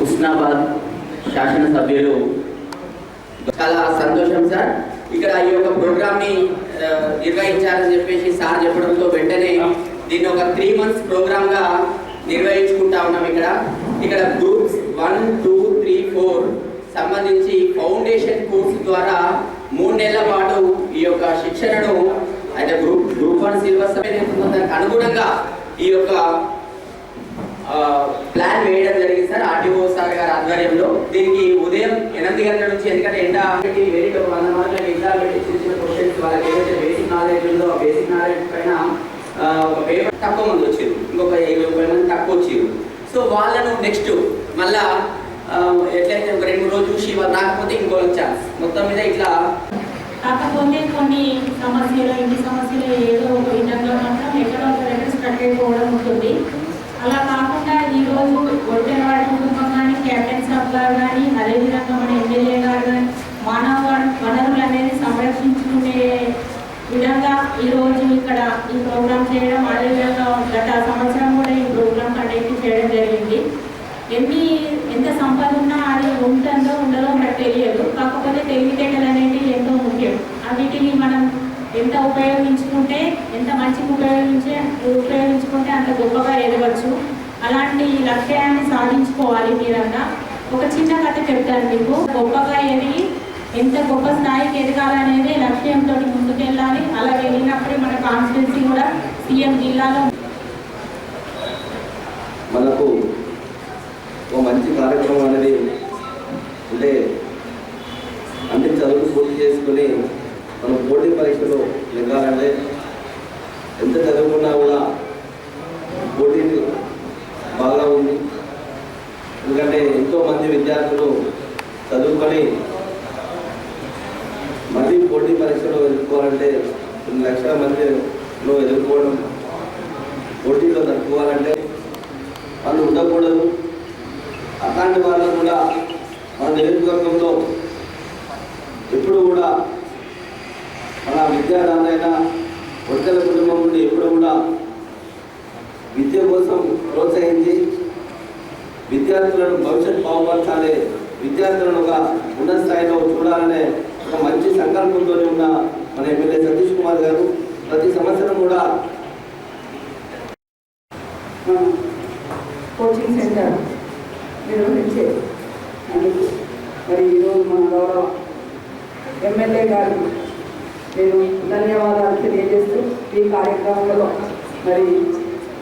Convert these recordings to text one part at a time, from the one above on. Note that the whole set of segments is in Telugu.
ఉస్నాబాద్ శాసనసభ్యులు చాలా సంతోషం సార్. ఇక్కడ ఈ యొక్క ప్రోగ్రామ్ ని నిర్వహించాలని చెప్పేసి సార్ చెప్పడంతో వెంటనే దీన్ని ఒక 3 months ప్రోగ్రామ్ గా నిర్వహించుకుంటా ఉన్నాం. ఇక్కడ గ్రూప్స్ 1, 2, 3, 4 సంబంధించి ఫౌండేషన్ కోర్స్ ద్వారా 3 నెలల పాటు ఈ యొక్క శిక్షణను అయితే గ్రూప్ 1 సిలబస్ దానికి అనుగుణంగా ఈ యొక్క ప్లాన్ వేయడం జరిగింది సార్. ఆర్టీఓ సార్ గారి ఆధ్వర్యంలో దీనికి ఉదయం 8 గంటల నుంచి, ఎందుకంటే ఎండ వేరే 100 మార్కులకు ఎగ్జామ్ పెట్టి చిన్న క్వశ్చన్స్ వాళ్ళకి ఏదైతే బేసిక్ నాలెడ్జ్ ఉందో ఆ బేసిక్ నాలెడ్జ్ పైన ఒక పేపర్ తక్కువ మంది వచ్చారు, ఇంకొక 70 మంది తక్కువ వచ్చారు. సో వాళ్ళను నెక్స్ట్ మళ్ళా ఎట్లయితే ఒక 2-3 రోజులు చూసి వాళ్ళు రాకపోతే ఇంకో ఛాన్స్ మొత్తం మీద ఇట్లా. కాకపోతే కొన్ని సమస్యలు ఇంటి సమస్యలు ఏదో ఒక విధంగా మాత్రం ఎక్కడో స్ట్రక్ అయిపోవడం ఉంటుంది. అలా కాకుండా ఈరోజు ఒడ్డెనవాడి కుటుంబం కానీ, క్యాప్టెన్ సాబ్ గారు కానీ, అదేవిధంగా మన ఎమ్మెల్యే గారు కానీ మానవ వనరులు అనేది సంరక్షించుకునే విధంగా ఈరోజు ఇక్కడ ఈ ప్రోగ్రాం చేయడం, అదేవిధంగా గత సంవత్సరం కూడా ఈ ప్రోగ్రాం కండక్ట్ చేయడం జరిగింది. ఎంత సంపద ఉన్నా అది ఉంటుందో ఉండదో మనకు తెలియదు. కాకపోతే తెలివితేటలు అనేవి ఎంతో ముఖ్యం. వీటిని మనం ఎంత ఉపయోగించుకుంటే, ఎంత మంచిగా ఉపయోగించుకుంటే అంత గొప్పగా ఎదగవచ్చు. అలాంటి లక్ష్యాన్ని సాధించుకోవాలి. మీరంతా ఒక చిన్న కథ చెప్తాను మీకు. గొప్పగా ఎదిగి ఎంత గొప్ప స్థాయికి ఎదగాలనేది లక్ష్యంతో ముందుకెళ్ళాలి. అలా వెళ్ళినప్పుడే మన కాన్స్టిట్యున్సీ కూడా సీఎం జిల్లాలో మనకు ఒక మంచి కార్యక్రమం అనేది అంటే అన్ని చదువులు పూర్తి చేసుకుని మనం పోటీ పరీక్షలో నెగ్గాలంటే ఎంత చదువుకున్నా కూడా పోటీ బాగా ఉంది. ఎందుకంటే ఎంతోమంది విద్యార్థులు చదువుకొని మళ్ళీ పోటీ పరీక్షలో ఎదుర్కోవాలంటే 2 లక్షల మందిలో ఎదుర్కోవడం, పోటీలో తట్టుకోవాలంటే వాళ్ళు ఉండకూడదు. అట్లాంటి వాళ్ళు కూడా మన నియోజకవర్గంలో ఎప్పుడు కూడా మన విద్యాదానైనా వర్గల కుటుంబం నుండి ఎప్పుడు కూడా విద్య కోసం ప్రోత్సహించి విద్యార్థులను భవిష్యత్తు బాగుపరచాలి, విద్యార్థులను ఒక ఉన్నత స్థాయిలో చూడాలనే ఒక మంచి సంకల్పంతో ఉన్న మన ఎమ్మెల్యే సతీష్ కుమార్ గారు ప్రతి సంవత్సరం కూడా కోచింగ్ సెంటర్ నిర్వహించే మరి ఈరోజు మన గౌరవ ఎమ్మెల్యే గారు నేను ధన్యవాదాలు తెలియజేస్తూ ఈ కార్యక్రమంలో మరి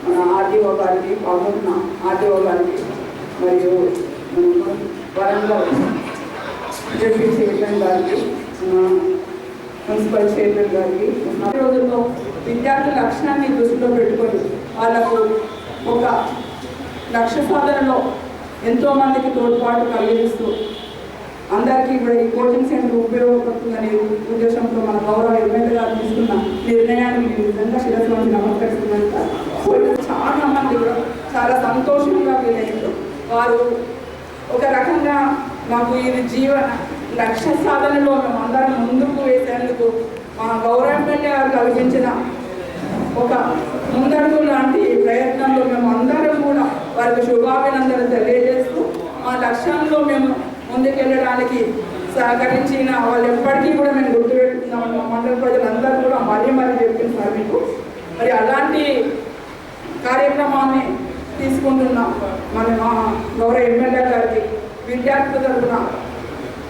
మన ఆర్టీఓ గారికి, పాల్గొన్న ఆర్టీఓ గారికి మరియు వరంగల్ డిప్యూటీ చైర్మన్ గారికి, మున్సిపల్ చైర్మన్ గారికి రోజుల్లో విద్యార్థుల లక్ష్యాన్ని దృష్టిలో పెట్టుకొని వాళ్ళకు ఒక లక్ష్య సాధనలో ఎంతోమందికి తోడ్పాటు కలిగిస్తూ అందరికీ కూడా ఈ కోచింగ్ సెంటర్ ఉపయోగపడుతుందనే ఉద్దేశంతో మన గౌరవ ఎమ్మెల్యే గారు తీసుకున్న నిర్ణయాన్ని నిజంగా శిరస్సు నుంచి నమస్కరిస్తున్నాను. చాలా మంది కూడా చాలా సంతోషంగా ఫీల్ అయ్యారు. వారు ఒక రకంగా మాకు ఇది జీవన లక్ష్య సాధనలో మేము అందరం ముందుకు వేసేందుకు మా గౌరవ ఎమ్మెల్యే గారు కల్పించిన ఒక ముందడుగు లాంటి ప్రయత్నంలో మేము అందరం కూడా వారికి శుభాభినందనలు తెలియజేస్తూ మా లక్ష్యంలో మేము ముందుకెళ్ళడానికి సహకరించిన వాళ్ళు ఎప్పటికీ కూడా మేము గుర్తుపెట్టుకున్నాం. మా మండల ప్రజలందరూ కూడా మరీ చెప్పింది సార్ మీకు. మరి అలాంటి కార్యక్రమాన్ని తీసుకుంటున్నాం. మన మా గౌరవ ఎమ్మెల్యే గారికి విద్యార్థుల తరఫున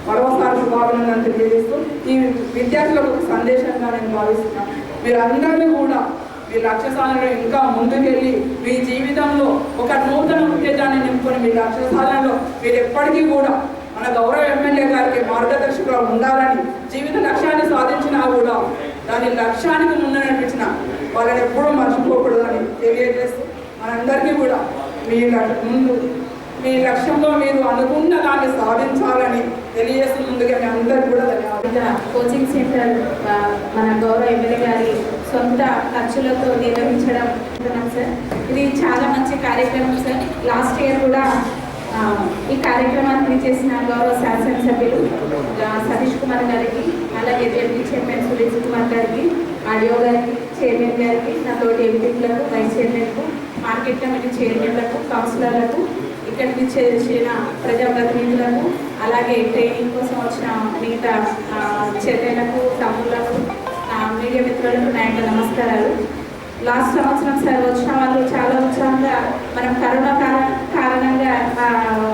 మరోసారి శుభాభినందనలు తెలియజేస్తూ ఈ విద్యార్థులకు ఒక సందేశంగా నేను భావిస్తున్నాను. మీరందరినీ కూడా మీ లక్ష్య సాధనలో ఇంకా ముందుకెళ్ళి మీ జీవితంలో ఒక నూతన ఉత్తేజాన్ని నింపుకొని మీ లక్ష్య సాధనలో మీరు ఎప్పటికీ కూడా మన గౌరవ ఎమ్మెల్యే గారికి మార్గదర్శకులు ఉండాలని, జీవిత లక్ష్యాన్ని సాధించినా కూడా దాని లక్ష్యానికి ముందు నడిపించిన వాళ్ళని ఎప్పుడూ మర్చిపోకూడదని తెలియజేస్తూ మనందరికీ కూడా మీ లక్ష్యంలో మీరు అనుకున్న దాన్ని సాధించాలని తెలియజేస్తూ ముందుగా మీ అందరికీ కూడా ధన్యవాదాలు. ఆధారిత కోచింగ్ సెంటర్ మన గౌరవ ఎమ్మెల్యే గారి సొంత ఖర్చులతో నిర్వహించడం సార్. ఇది చాలా మంచి కార్యక్రమం సార్. లాస్ట్ ఇయర్ కూడా ఈ కార్యక్రమాన్ని చేసిన గౌరవ శాసనసభ్యులు సతీష్ కుమార్ గారికి, అలాగే జడ్పీ చైర్మన్ సురేష్ కుమార్ గారికి, ఆడియో గారికి, చైర్మన్ గారికి, నా తోటి ఎంపీలకు, వైస్ చైర్మన్కు, మార్కెట్ కమిటీ చైర్మన్లకు, కౌన్సిలర్లకు, ఇక్కడికి చేసిన ప్రజాప్రతినిధులకు, అలాగే ట్రైనింగ్ కోసం వచ్చిన మిగతా చెల్లెలకు, తమ్ముళ్లకు, మీడియా మిత్రులకు నా యొక్క నమస్కారాలు. లాస్ట్ సంవత్సరం సార్ వచ్చిన వాళ్ళు చాలా ఉత్సాహంగా, మనం కరోనా కారణంగా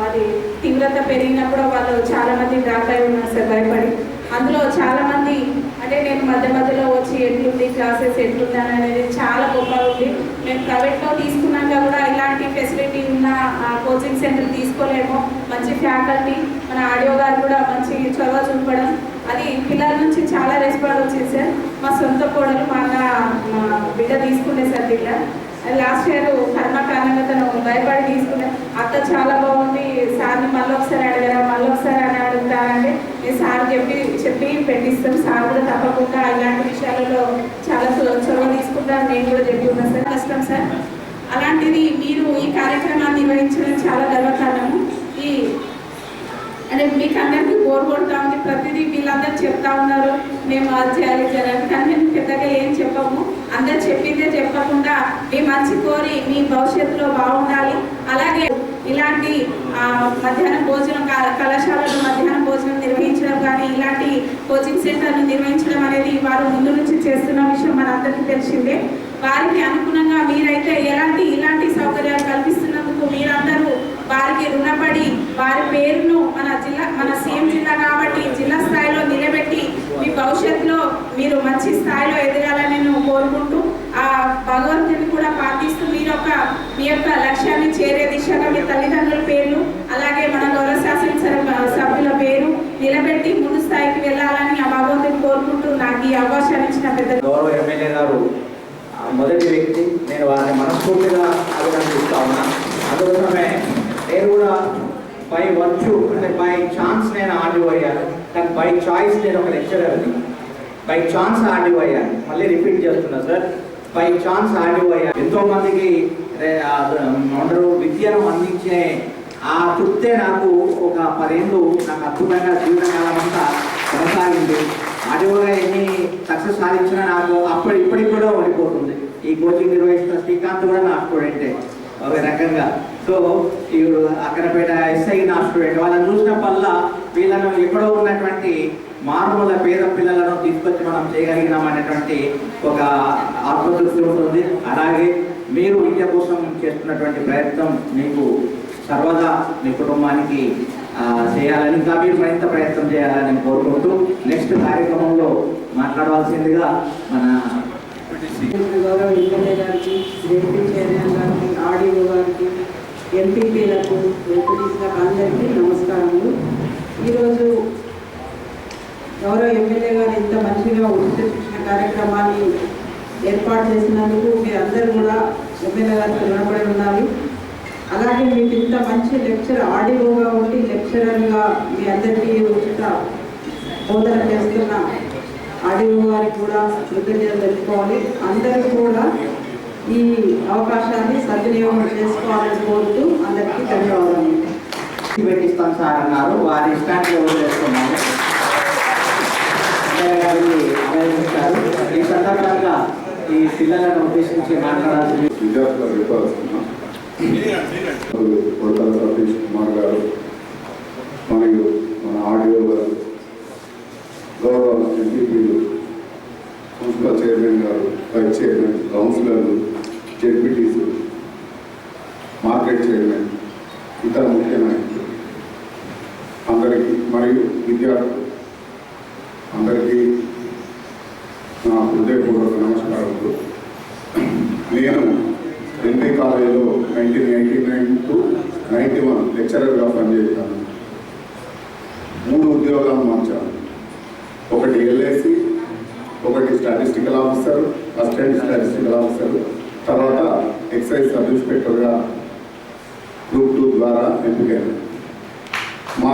అది తీవ్రత పెరిగినప్పుడు వాళ్ళు చాలామంది డ్రాప్ అయి ఉన్నారు సార్ భయపడి. అందులో చాలామంది అంటే నేను మధ్యలో వచ్చి ఎట్లుంది క్లాసెస్ ఎట్లుంది అనేది చాలా గొప్పగా ఉంది. మేము ప్రైవేట్లో తీసుకున్నాక కూడా ఇలాంటి ఫెసిలిటీ ఉన్న కోచింగ్ సెంటర్ తీసుకోలేము. మంచి ఫ్యాకల్టీ, మన ఆడియో గారు కూడా మంచి చొరవ చూపడం, అది పిల్లల నుంచి చాలా రెస్పాన్స్ వచ్చింది సార్. మా సొంత కోడలు మా బిడ్డ తీసుకుంటే సార్ దీంట్లో లాస్ట్ ఇయర్ కర్మ కారణంగా తను భయపడి తీసుకునే అత్త చాలా బాగుంది సార్ని మళ్ళీ ఒకసారి అడిగారా, మళ్ళీ ఒకసారి అని అడుగుతారంటే నేను సార్ చెప్పి పెట్టిస్తాం. సార్ కూడా తప్పకుండా ఇలాంటి విషయాలలో చాలా చొరవ తీసుకుంటాను నేను కూడా చెప్పి ఉన్నాను సార్. కష్టం సార్. అలాంటిది మీరు ఈ కార్యక్రమాన్ని నిర్వహించడం చాలా గర్వకారణము. అంటే మీకు అందరికీ బోర్ కొడతా ఉంది, ప్రతిదీ వీళ్ళందరూ చెప్తా ఉన్నారు మేము అది చేయాలి చేయాలి, కానీ మేము పెద్దగా ఏం చెప్పము. అందరు చెప్పిందే చెప్పకుండా మీ మంచి కోరి మీ భవిష్యత్తులో బాగుండాలి. అలాగే ఇలాంటి మధ్యాహ్నం భోజనం కళాశాలలో మధ్యాహ్నం భోజనం నిర్వహించడం కానీ ఇలాంటి కోచింగ్ సెంటర్ను నిర్వహించడం అనేది వారు ముందు నుంచి చేస్తున్న విషయం మనందరికీ తెలిసిందే. వారికి అనుగుణంగా మీరైతే ఇలాంటి సౌకర్యాలు కల్పిస్తున్నందుకు మీరందరూ వారికి రుణపడి వారి పేరును మన సీఎం జిల్లా కాబట్టి జిల్లా స్థాయిలో నిలబెట్టి మీ భవిష్యత్తులో మీరు మంచి స్థాయిలో ఎదగాలని నేను కోరుకుంటూ ఆ భగవంతుని కూడా ప్రార్థిస్తూ మీ యొక్క లక్ష్యాన్ని చేరే దిశగా మీ తల్లిదండ్రుల పేర్లు అలాగే మన గౌరవ శాసనసభ్యుల పేరు నిలబెట్టి ముందు స్థాయికి వెళ్ళాలని ఆ భగవంతుని కోరుకుంటూ నాకు ఈ అవకాశాన్ని ఇచ్చిన పెద్ద గౌరవ ఎమ్మెల్యే గారు మొదటి వ్యక్తి. నేను వారిని మనస్ఫూర్తిగా అభినందిస్తా ఉన్నా. అందుకోసమే నేను కూడా బై వర్చ్యూ అంటే బై ఛాన్స్ నేను ఆర్డీఓ అయ్యాను, కానీ బై చాయిస్ నేను ఒక లెక్చరర్ని. బై ఛాన్స్ ఆర్డీఓ అయ్యాను, మళ్ళీ రిపీట్ చేస్తున్నా సార్, బై ఛాన్స్ ఆర్డీఓ అయ్యాను. ఎంతోమందికి విద్యను అందించే ఆ తృప్తే నాకు ఒక 10 ఏళ్ళు నాకు అద్భుతంగా జీవనకాలం అంతా కొనసాగింది. ఆర్డీఓగా ఎన్ని సక్సెస్ సాధించినా నాకు ఇప్పటికి కూడా ఓడిపోతుంది. ఈ కోచింగ్ నిర్వహిస్తున్న శ్రీకాంత్ కూడా నా స్టూడెంటే ఒక రకంగా. సో ఇప్పుడు అక్కడపేట ఎస్ఐ నా స్టూడెంట్. వాళ్ళని చూసినప్పుడల్లా వీళ్ళను ఎక్కడో ఉన్నటువంటి మారుమూల పేద పిల్లలను తీసుకొచ్చి మనం చేయగలిగినాం అనేటువంటి ఒక ఆత్మతృప్తి ఉంటుంది. అలాగే మీరు విద్య కోసం చేస్తున్నటువంటి ప్రయత్నం మీకు సర్వదా మీ కుటుంబానికి చేయాలని, ఇంకా మీరు మరింత ప్రయత్నం చేయాలని కోరుకుంటూ నెక్స్ట్ కార్యక్రమంలో మాట్లాడవలసిందిగా మన గౌరవ ఎమ్మెల్యే గారికి, జడ్పీ చైర్మన్ గారికి, ఆర్డీఓ గారికి, ఎంపీపీలకు, ఎంపీటీసీలకు అందరికీ నమస్కారములు. ఈరోజు గౌరవ ఎమ్మెల్యే గారు ఇంత మంచిగా ఉచిత శిక్షణ కార్యక్రమాన్ని ఏర్పాటు చేసినందుకు మీరందరూ కూడా ఎమ్మెల్యే గారికి రుణపడి ఉండాలి. అలాగే మీకు ఇంత మంచి లెక్చర్ ఆర్డీఓగా ఉండి లెక్చరర్గా మీ అందరికీ ఉచిత బోధన చేస్తున్న ఆర్డీఓ గారికి కూడా కృతజ్ఞతలు తెలుసుకోవాలి. అందరూ కూడా ఈ అవకాశాన్ని సద్వినియోగం చేసుకోవాలని కోరుతూ అందరికీ ధన్యవాదాలు. పెట్టిస్తాం సార్ అన్నారు, వారి ఇష్టానికి చేసుకున్నాము. ఈ సందర్భంగా ఈ పిల్లలను ఉద్దేశించి మాట్లాడాల్సింది కొడతల సతీష్ కుమార్ గారు మరియు మన ఆడియో గారు, గౌరవ ఎంపీపీలు, మున్సిపల్ చైర్మన్ గారు, వైస్ చైర్మన్, కౌన్సిలర్లు, జెడ్పీటీసీ, మార్కెట్ చైర్మన్, ఇతర ముఖ్య నాయకులు అందరికీ మరియు విద్యార్థులు అందరికీ నా హృదయపూర్వక నమస్కారాలు. నేను ఎన్పీ కాలేజీలో 1989 to 91 లెక్చరర్గా పనిచేశాను. 3 ఉద్యోగాలు మార్చాను. ఒకటి ఎల్ఐసి, ఒకటి statistical officer, assistant statistical officer, తర్వాత ఎక్సైజ్ సబ్ ఇన్స్పెక్టర్గా గ్రూప్ 2 ద్వారా ఎంపికైంది. మా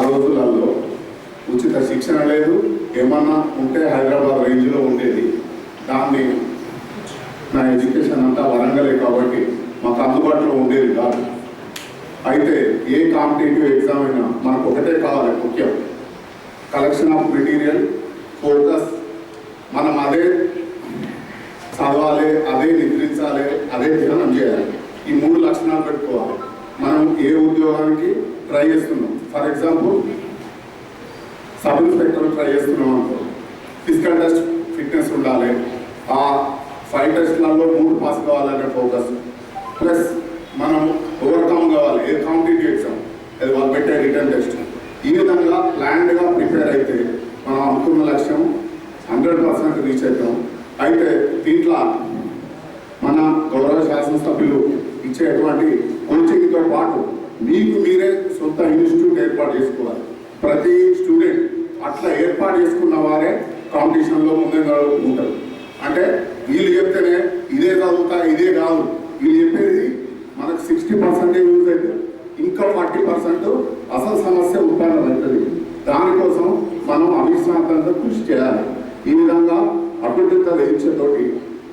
రోజులలో ఉచిత శిక్షణ లేదు, ఏమన్నా ఉంటే హైదరాబాద్ రేంజ్లో ఉండేది. దాన్ని నా ఎడ్యుకేషన్ అంతా వరంగలే కాబట్టి మాకు అందుబాటులో ఉండేది కాదు. అయితే ఏ కాంపిటేటివ్ ఎగ్జామ్ అయినా మనకు ఒకటే కావాలి ముఖ్యం, కలెక్షన్ ఆఫ్ మెటీరియల్, ఫోకస్. మనం అదే చదవాలి, అదే నిద్రించాలి, అదే ధ్యానం చేయాలి. ఈ 3 లక్షణాలు పెట్టుకోవాలి. మనం ఏ ఉద్యోగానికి ట్రై చేస్తున్నాం, for example sub inspector try చేస్తున్నాం అనుకో, ఫిజికల్ టెస్ట్ ఫిట్నెస్ ఉండాలి, ఆ 5 టెస్ట్లలో 3 పాస్ కావాలనే ఫోకస్, ప్లస్ మనం ఓవర్కమ్ కావాలి ఏ కాంపిటేటివ్ ఎగ్జామ్, అది వాళ్ళు పెట్టే రిటర్న్ టెస్ట్. ఈ విధంగా ప్లాన్డ్గా ప్రిపేర్ అయితే మనం అనుకున్న లక్ష్యం 100% రీచ్ అవుతాం. అయితే దీంట్లో మన గౌరవ శాసనసభ్యులు ఇచ్చేటువంటి కోచింగ్తో పాటు మీకు మీరే సొంత ఇన్స్టిట్యూట్ ఏర్పాటు చేసుకోవాలి. ప్రతి స్టూడెంట్ అట్లా ఏర్పాటు చేసుకున్న వారే కాంపిటీషన్లో ముందుగా ఉంటారు. అంటే వీళ్ళు చెప్తేనే ఇదే చదువుతా ఇదే కాదు, వీళ్ళు చెప్పేది మనకు 60% యూజ్ అవుతుంది, ఇంకా 40% అసలు సమస్య ఉత్పన్నమవుతుంది. దానికోసం మనం అవిశ్రాంతంగా కృషి చేయాలి. ఈ విధంగా అభివృద్ధి వేయించేతోటి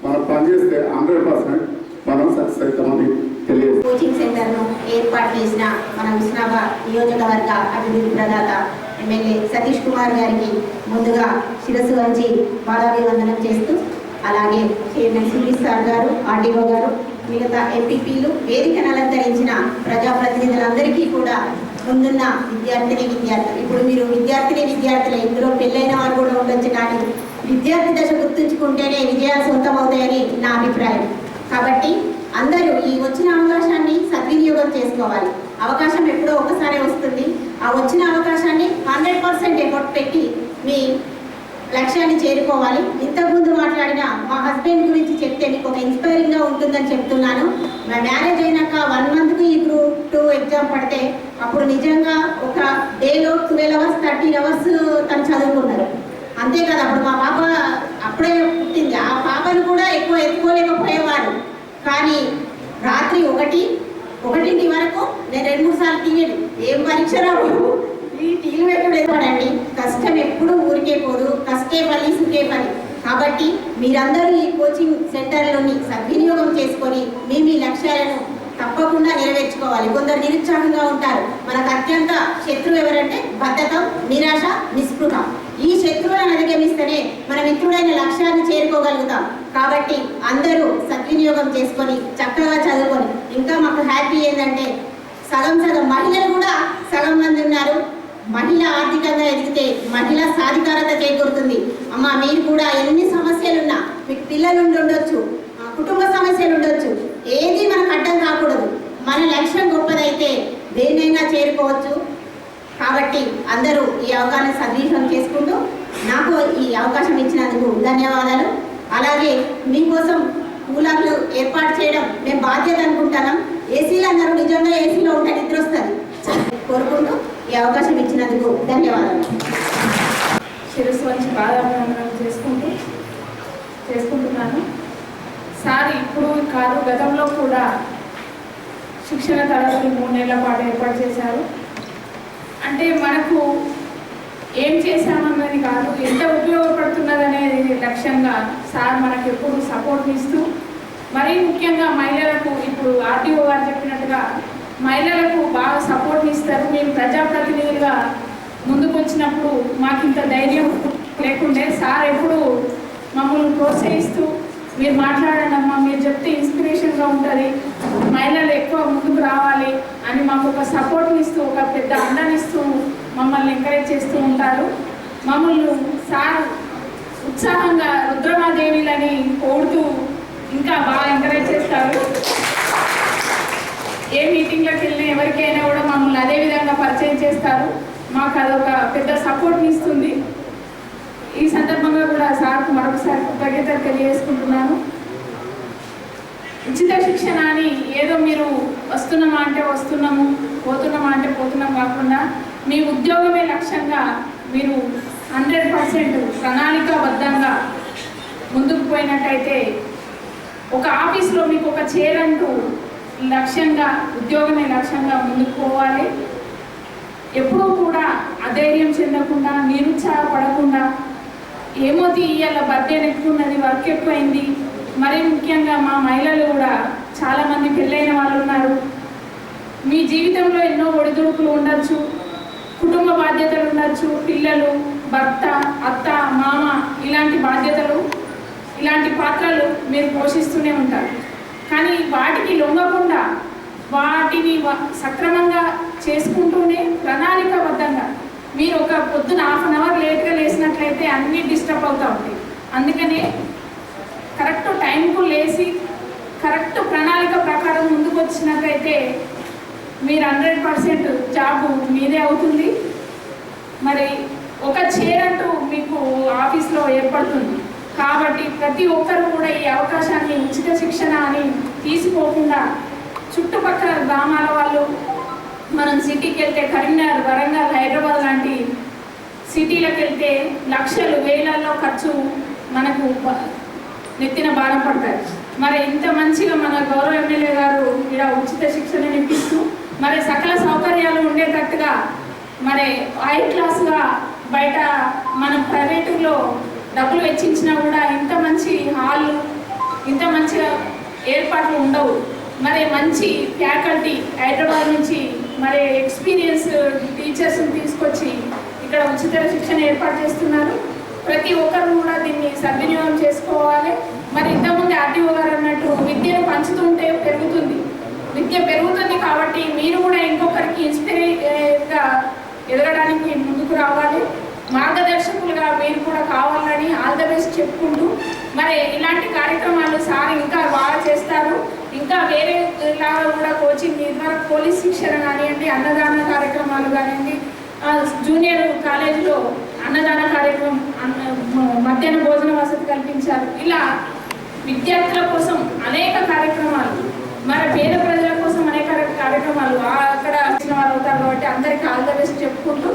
మనం పనిచేస్తే 100% మనం సక్సెస్ అవుతామని తెలియదు. కోచింగ్ సెంటర్ను ఏర్పాటు చేసిన మన హుస్నాబాద్ నియోజకవర్గ అభివృద్ధి ప్రదాత ఎమ్మెల్యే సతీష్ కుమార్ గారికి ముందుగా శిరస్సు వంచి పాదాభివందనం చేస్తూ, అలాగే చైర్మన్ సునీల్ సార్ గారు, ఆర్డీఓ గారు, మిగతా ఎంపీపీలు, వేదికను అలంకరించిన ప్రజాప్రతినిధులందరికీ కూడా, ముందున్న విద్యార్థులు, ఇప్పుడు మీరు విద్యార్థులే, ఇందులో పెళ్ళైన వారు కూడా ఉండొచ్చు, కానీ విద్యార్థి దశ గుర్తుంచుకుంటేనే విజయాలు సొంతమవుతాయని నా అభిప్రాయం. కాబట్టి అందరూ ఈ వచ్చిన అవకాశాన్ని సద్వినియోగం చేసుకోవాలి. అవకాశం ఎప్పుడో ఒకసారి వస్తుంది. ఆ వచ్చిన అవకాశాన్ని 100% ఎఫర్ట్ పెట్టి మీ లక్ష్యాన్ని చేరుకోవాలి. ఇంతకుముందు మాట్లాడిన మా హస్బెండ్ గురించి చెప్తే మీకు ఒక ఇన్స్పైరింగ్గా ఉంటుందని చెప్తున్నాను. మా మ్యారేజ్ అయినాక 1 మంత్కి ఈ గ్రూప్ 2 ఎగ్జామ్ పడితే అప్పుడు నిజంగా ఒక డేలో 12 అవర్స్ 13 అవర్స్ తను చదువుకున్నారు. అంతే కదా, అప్పుడు మా పాప అప్పుడే పుట్టింది. ఆ పాపను కూడా ఎక్కువ ఎత్తుకోలేకపోయేవారు. కానీ రాత్రి 1 వరకు నేను 2-3 సార్లు టీవీ, ఏం పరీక్ష రావు ఈ టీవీ పెట్టుకోండి. కష్టం ఎప్పుడు ఊరికే పోదు, కష్టే పని సుఖే పని. కాబట్టి మీరందరూ ఈ కోచింగ్ సెంటర్లోని సద్వినియోగం చేసుకొని మీ లక్ష్యాలను తప్పకుండా నెరవేర్చుకోవాలి. కొందరు నిరుత్సాహంగా ఉంటారు. మనకు అత్యంత శత్రువు ఎవరంటే బద్ధకం, నిరాశ, నిస్పృహ. ఈ శత్రువులను అధిగమిస్తేనే మన మిత్రుడైన లక్ష్యాన్ని చేరుకోగలుగుతాం. కాబట్టి అందరూ సద్వినియోగం చేసుకొని చక్కగా చదువుకొని, ఇంకా మాకు హ్యాపీ ఏంటంటే సగం మహిళలు కూడా సగం మంది ఉన్నారు. మహిళ ఆర్థికంగా ఎదిగితే మహిళా సాధికారత చేకూరుతుంది. అమ్మ, మీరు కూడా ఎన్ని సమస్యలున్నా, మీకు పిల్లలు ఉండొచ్చు, కుటుంబ సమస్యలు ఉండొచ్చు, ఏది మనకు అడ్డం కాకూడదు. మన లక్ష్యం గొప్పదైతే దేన్నైనా చేరుకోవచ్చు. కాబట్టి అందరూ ఈ అవకాశాన్ని సద్వినియోగం చేసుకుంటూ నాకు ఈ అవకాశం ఇచ్చినందుకు ధన్యవాదాలు. అలాగే మీకోసం కూలర్లు ఏర్పాటు చేయడం మేము బాధ్యత అనుకుంటున్నాం. ఏసీలు అందరూ నిజంగా ఏసీలో ఉంటే నిద్ర వస్తుంది కోరుకుంటూ ఈ అవకాశం ఇచ్చినందుకు ధన్యవాదాలు. శిరస్సు వంచి పాదాభివందనం చేసుకుంటున్నాను. సార్ ఇప్పుడు కాదు, గతంలో కూడా శిక్షణ తరగతులు 3 నెలల పాటు ఏర్పాటు చేశారు. అంటే మనకు ఏం చేశామన్నది కాదు, ఎంత ఉపయోగపడుతున్నదనేది లక్ష్యంగా సార్ మనకు ఎప్పుడు సపోర్ట్ ఇస్తూ, మరీ ముఖ్యంగా మహిళలకు, ఇప్పుడు ఆర్టీఓ గారు చెప్పినట్టుగా మహిళలకు బాగా సపోర్ట్ ఇస్తారు. మేము ప్రజాప్రతినిధులుగా ముందుకు వచ్చినప్పుడు మాకు ఇంత ధైర్యం లేకుండే. సార్ ఎప్పుడు మమ్మల్ని ప్రోత్సహిస్తూ, మీరు మాట్లాడండి అమ్మా, మీరు చెప్తే ఇన్స్పిరేషన్గా ఉంటుంది, మహిళలు ఎక్కువ ముందుకు రావాలి అని మాకు ఒక సపోర్ట్ని ఇస్తూ, ఒక పెద్ద అండనిస్తూ మమ్మల్ని ఎంకరేజ్ చేస్తూ ఉంటారు. మమ్మల్ని సార్ ఉత్సాహంగా రుద్రమాదేవిలని కోడుతూ ఇంకా బాగా ఎంకరేజ్ చేస్తారు. ఏ మీటింగ్లోకి వెళ్ళినా ఎవరికైనా కూడా మమ్మల్ని అదే విధంగా పరిచయం చేస్తారు. మాకు అదొక పెద్ద సపోర్ట్ని ఇస్తుంది. ఈ సందర్భంగా కూడా సార్కు మరొకసారి కృతజ్ఞతలు తెలియజేసుకుంటున్నాను. ఉచిత శిక్షణ అని ఏదో మీరు వస్తున్నామా అంటే వస్తున్నాము, పోతున్నామా అంటే పోతున్నాం కాకుండా, మీ ఉద్యోగమే లక్ష్యంగా మీరు 100% ప్రణాళికాబద్ధంగా ముందుకు పోయినట్టయితే ఒక ఆఫీస్లో మీకు ఒక చైర్ అంటూ లక్ష్యంగా, ఉద్యోగమే లక్ష్యంగా ముందుకు పోవాలి. ఎప్పుడూ కూడా అధైర్యం చెందకుండా, నిరుత్సాహపడకుండా, ఏమోతి ఇవాళ బర్త్డే ఎక్కున్నది, వర్క్ ఎక్కువైంది. మరీ ముఖ్యంగా మా మహిళలు కూడా చాలామంది పెళ్ళైన వాళ్ళు ఉన్నారు. మీ జీవితంలో ఎన్నో ఒడిదుడుకులు ఉండొచ్చు, కుటుంబ బాధ్యతలు ఉండొచ్చు, పిల్లలు, భర్త, అత్త, మామ, ఇలాంటి బాధ్యతలు, ఇలాంటి పాత్రలు మీరు పోషిస్తూనే ఉంటారు. కానీ వాటికి లొంగకుండా వాటిని సక్రమంగా చేసుకుంటూనే ప్రణాళికాబద్ధంగా మీరు ఒక పొద్దున 1/2 అవర్ లేట్గా లేసినట్లయితే అన్నీ డిస్టర్బ్ అవుతూ ఉంటాయి. అందుకనే కరెక్ట్ టైంకు లేచి కరెక్ట్ ప్రణాళిక ప్రకారం ముందుకు వచ్చినట్లయితే మీరు 100% జాబ్ మీదే అవుతుంది. మరి ఒక చైర్ అంటూ మీకు ఆఫీస్లో ఏర్పడుతుంది. కాబట్టి ప్రతి ఒక్కరు కూడా ఈ అవకాశాన్ని ఉచిత శిక్షణ అని తీసుకోకుండా చుట్టుపక్కల గ్రామాల వాళ్ళు, మనం సిటీకి వెళ్తే కరీంనగర్, వరంగల్, హైదరాబాద్ లాంటి సిటీలకు వెళ్తే లక్షలు వేలల్లో ఖర్చు మనకు నెత్తిన భారం పడతాయి. మరి ఇంత మంచిగా మన గౌరవ ఎమ్మెల్యే గారు ఇక్కడ ఉచిత శిక్షణను ఇప్పిస్తూ మరి సకల సౌకర్యాలు ఉండేటట్టుగా మరి హై క్లాస్గా బయట మనం ప్రైవేటులో డబ్బులు వెచ్చించినా కూడా ఇంత మంచి హాళ్ళు, ఇంత మంచిగా ఏర్పాట్లు ఉండవు. మరి మంచి ఫ్యాకల్టీ హైదరాబాద్ నుంచి మరి ఎక్స్పీరియన్స్ టీచర్స్ని తీసుకొచ్చి ఇక్కడ ఉచిత శిక్షణ ఏర్పాటు చేస్తున్నారు. ప్రతి ఒక్కరు కూడా దీన్ని సద్వినియోగం చేసుకోవాలి. మరి ఇంతకుముందు ఆర్టీఓ గారు అన్నట్టు విద్యను పంచుతుంటే పెరుగుతుంది, విద్య పెరుగుతుంది. కాబట్టి మీరు కూడా ఇంకొకరికి ఇన్స్పైర్గా ఎదగడానికి ముందుకు రావాలి. మార్గదర్శకులుగా మీరు కూడా కావాలని ఆల్ ద బెస్ట్ చెప్పుకుంటూ మరి ఇలాంటి కార్యక్రమాలు సార్ ఇంకా బాగా చేస్తారు. ఇంకా వేరే లాగా కూడా కోచింగ్ ద్వారా పోలీస్ శిక్షణ కానివ్వండి, అన్నదాన కార్యక్రమాలు కానివ్వండి, జూనియర్ కాలేజీలో అన్నదాన కార్యక్రమం, మధ్యాహ్న భోజన వసతి కల్పించారు. ఇలా విద్యార్థుల కోసం అనేక కార్యక్రమాలు, మరి పేద ప్రజల కోసం అనేక కార్యక్రమాలు అక్కడ వచ్చిన వారు అవుతారు. కాబట్టి అందరికీ ఆల్ ద బెస్ట్ చెప్పుకుంటూ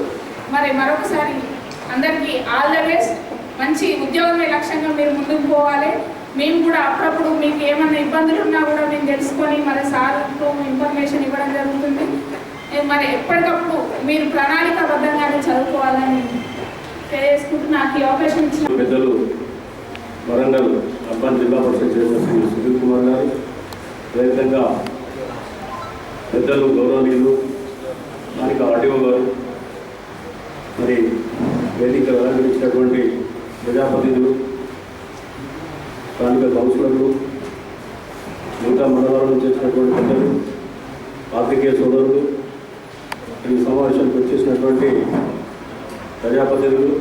మరి మరొకసారి అందరికీ ఆల్ ద బెస్ట్. మంచి ఉద్యోగమే లక్ష్యంగా మీరు ముందుకు పోవాలి. మేము కూడా అప్పుడప్పుడు మీకు ఏమైనా ఇబ్బందులు ఉన్నా కూడా మేము తెలుసుకొని మరి సార్కు ఇన్ఫర్మేషన్ ఇవ్వడం జరుగుతుంది. మరి ఎప్పటికప్పుడు మీరు ప్రణాళికాబద్ధంగానే చదువుకోవాలని తెలియజేసుకుంటూ నాకు ఈ అవకాశం ఇచ్చిన పెద్దలు వరంగల్ అర్బన్ జిల్లా పరిషత్ చైర్మన్ సుధీర్ కుమార్ గారు, అదేవిధంగా పెద్దలు గౌరవనీయులు స్థానిక ఆర్టీఓ గారు, మరి వేదిక అలంకరించినటువంటి ప్రజాప్రతినిధులు, స్థానిక కౌన్సిలర్లు, మిగతా మండలాల నుంచి వచ్చినటువంటి పెద్దలు, పాత్రికేయ సోదరులు, ఈ సమావేశానికి వచ్చేసినటువంటి ప్రజాప్రతినిధులు,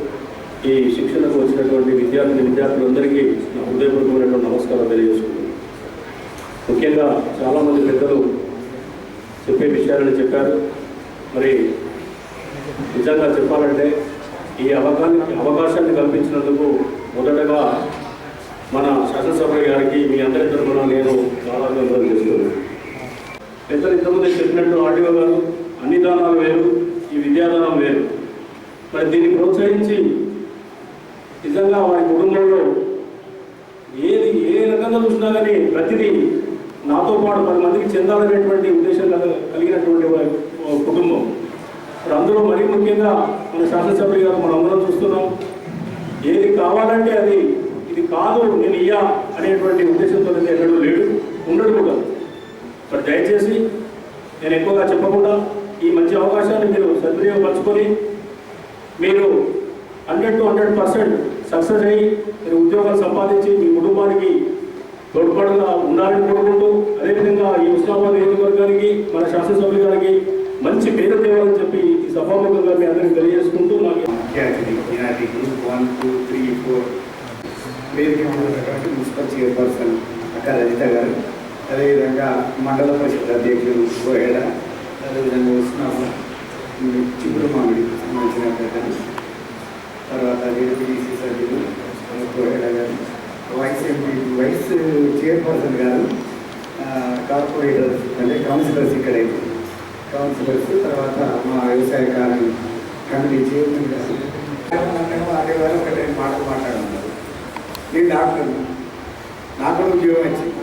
ఈ శిక్షణకు వచ్చినటువంటి విద్యార్థులందరికీ నా హృదయపూర్వకమైనటువంటి నమస్కారం తెలియజేసుకుంటున్నాను. ముఖ్యంగా చాలామంది పెద్దలు చెప్పే విషయాలను చెప్పారు. మరి నిజంగా చెప్పాలంటే ఈ అవకాశాన్ని కల్పించినందుకు మొదటగా మన శాసనసభ్యులు గారికి మీ అందరి తరఫున నేను చాలా అభినందనలు చేస్తున్నాను. పెద్దలు ఇంతకుముందు చెప్పినట్టు ఆర్టీఓ గారు అన్ని దానాలు వేరు, ఈ విద్యాదానం వేరు. మరి దీన్ని ప్రోత్సహించి నిజంగా వారి కుటుంబంలో ఏ రకంగా చూసినా కానీ ప్రతిదీ నాతో పాటు 10 మందికి చెందాలనేటువంటి ఉద్దేశం కలిగినటువంటి కుటుంబం. మరి అందులో మరీ ముఖ్యంగా మన శాసనసభ్యులు గారు మనం అందరం చూస్తున్నాం, ఏది కావాలంటే అది ఇది కాదు నేను ఇయ్యా అనేటువంటి ఉద్దేశంతో ఎన్నడూ లేడు, ఉండడు కూడా. మరి దయచేసి నేను ఎక్కువగా చెప్పకుండా ఈ మంచి అవకాశాన్ని మీరు సద్వినియోగపరచుకొని మీరు 100 to 100% సక్సెస్ అయ్యి మీరు ఉద్యోగాలు సంపాదించి మీ కుటుంబానికి తోడ్పాటుగా ఉండాలని కోరుకుంటూ, అదేవిధంగా ఈ ఉస్మానాబాద్ నియోజకవర్గానికి మన శాసనసభ్యులు గారికి మంచి పేరు తేవాలని చెప్పి ఈ సభాముఖంగా మీ అందరికీ తెలియజేసుకుంటూ నాకు గ్రూప్ 1, 2, 3, 4 వేదిక ఉన్నటువంటి మున్సిపల్ చైర్పర్సన్ అక్క రజిత గారు, అదేవిధంగా మండల పరిషత్ అధ్యక్షులు కోహెడ, అదేవిధంగా ఉస్మానాబాద్ చిగురు మామిడి సంబంధించిన పెద్దలు, తర్వాత జెడ్పీటీసీ సభ్యులు కోహెడ గారు, వైస్ చైర్పర్సన్ గారు, కార్పొరేటర్స్ అంటే కౌన్సిలర్స్, ఇక్కడైతే కౌన్సిలర్స్, తర్వాత మా వ్యవసాయ కమిటీ చైర్మన్ గారు, అదే వారు ఒకటే మాటలు మాట్లాడుతున్నారు. నేను డాక్టర్, నాకు కూడా ఉద్యోగం వచ్చింది.